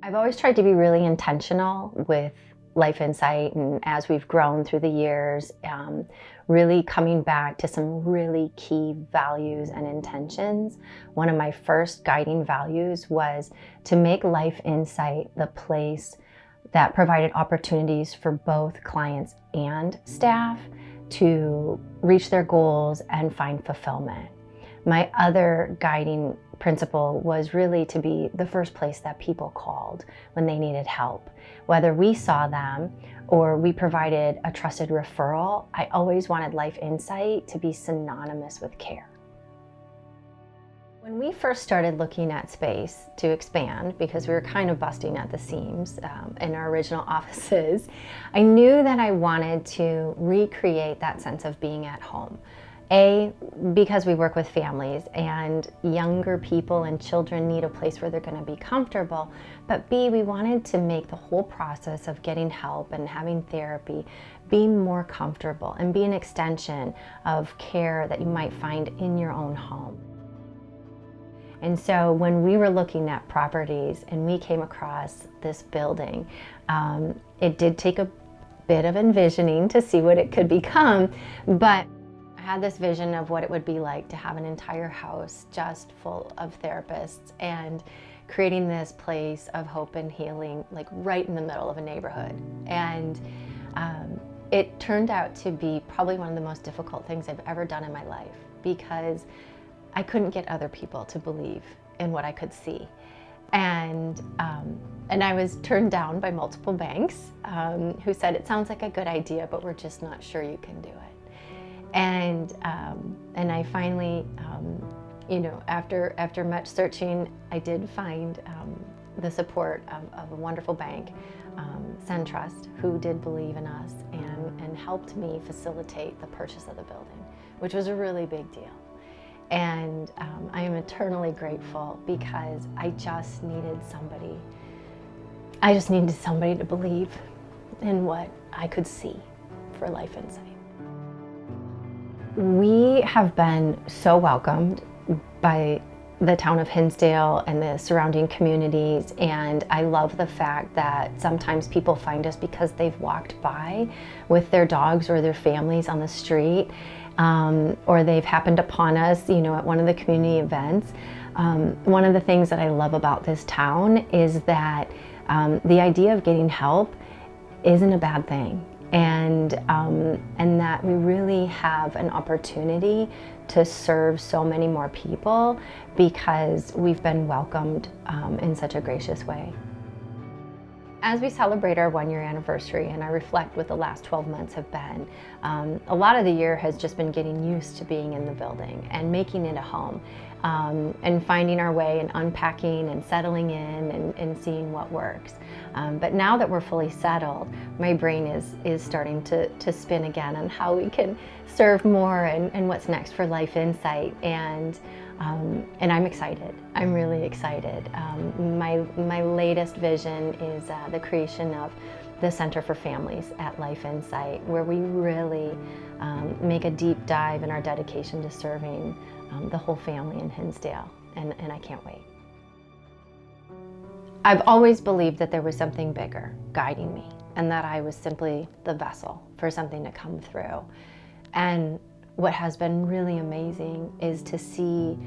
I've always tried to be really intentional with Life Insight, and as we've grown through the years, really coming back to some really key values and intentions. One of my first guiding values was to make Life Insight the place that provided opportunities for both clients and staff to reach their goals and find fulfillment. My other guiding principle was really to be the first place that people called when they needed help. Whether we saw them or we provided a trusted referral, I always wanted Life Insight to be synonymous with care. When we first started looking at space to expand, because we were kind of busting at the seams in our original offices, I knew that I wanted to recreate that sense of being at home. A, because we work with families and younger people and children need a place where they're going to be comfortable, but B, we wanted to make the whole process of getting help and having therapy be more comfortable and be an extension of care that you might find in your own home. And so when we were looking at properties and we came across this building, it did take a bit of envisioning to see what it could become, but I had this vision of what it would be like to have an entire house just full of therapists and creating this place of hope and healing, like right in the middle of a neighborhood. And it turned out to be probably one of the most difficult things I've ever done in my life, because I couldn't get other people to believe in what I could see. And I was turned down by multiple banks who said, it sounds like a good idea, but we're just not sure you can do it. And I finally, after much searching, I did find the support of a wonderful bank, SunTrust, who did believe in us and helped me facilitate the purchase of the building, which was a really big deal. And I am eternally grateful, because I just needed somebody to believe in what I could see for Life Insight. We have been so welcomed by the town of Hinsdale and the surrounding communities, and I love the fact that sometimes people find us because they've walked by with their dogs or their families on the street, or they've happened upon us, at one of the community events. One of the things that I love about this town is that the idea of getting help isn't a bad thing. And that we really have an opportunity to serve so many more people because we've been welcomed in such a gracious way. As we celebrate our 1-year anniversary, and I reflect what the last 12 months have been, a lot of the year has just been getting used to being in the building and making it a home, and finding our way and unpacking and settling in and seeing what works. But now that we're fully settled, my brain is starting to spin again on how we can serve more and what's next for Life Insight. And I'm excited. I'm really excited. My latest vision is the creation of the Center for Families at Life Insight, where we really make a deep dive in our dedication to serving the whole family in Hinsdale, and I can't wait. I've always believed that there was something bigger guiding me, and that I was simply the vessel for something to come through. And what has been really amazing is to see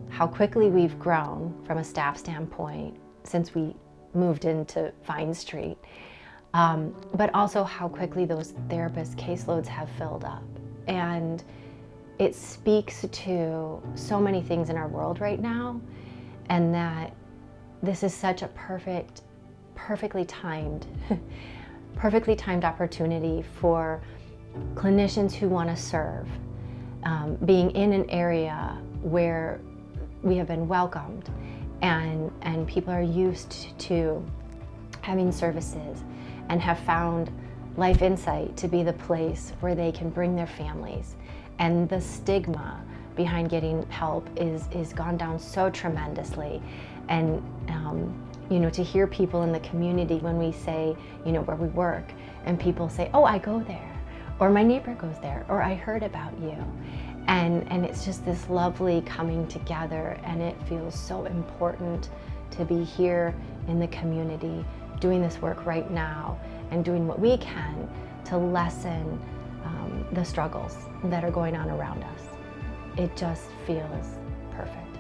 how quickly we've grown from a staff standpoint since we moved into Vine Street, but also how quickly those therapist caseloads have filled up. And it speaks to so many things in our world right now, and that this is such a perfectly timed opportunity for clinicians who want to serve, being in an area where we have been welcomed and people are used to having services and have found Life Insight to be the place where they can bring their families. And the stigma behind getting help is gone down so tremendously. And to hear people in the community when we say, where we work, and people say, oh, I go there, or my neighbor goes there, or I heard about you. And it's just this lovely coming together, and it feels so important to be here in the community, doing this work right now, and doing what we can to lessen the struggles that are going on around us. It just feels perfect.